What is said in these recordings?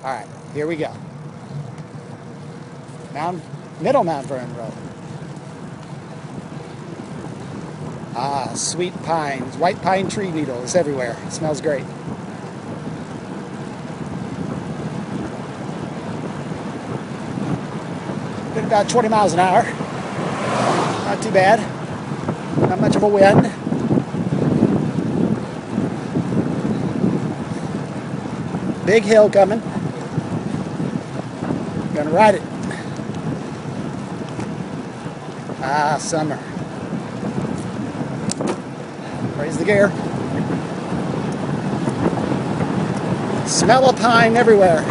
Alright, here we go. Middle Mount Vernon Road. Ah, sweet pines, white pine tree needles everywhere. It smells great. Been about 20 miles an hour. Not too bad. Not much of a wind. Big hill coming. Gonna ride it. Ah, summer. Raise the gear. Smell of pine everywhere.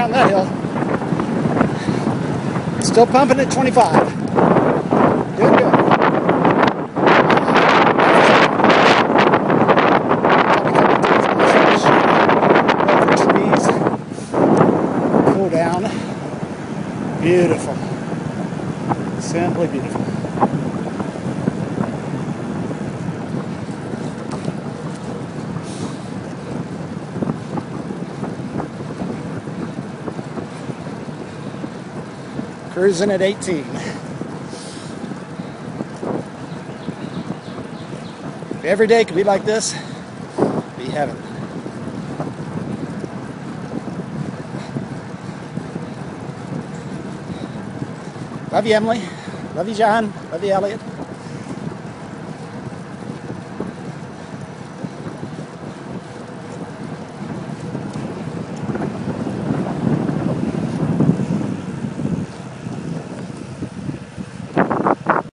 That hill. Still pumping at 25. Doing good. Trees. Cool down. Beautiful. Simply beautiful. Cruising at 18. If every day could be like this, it'd be heaven. Love you, Emily. Love you, John. Love you, Elliot.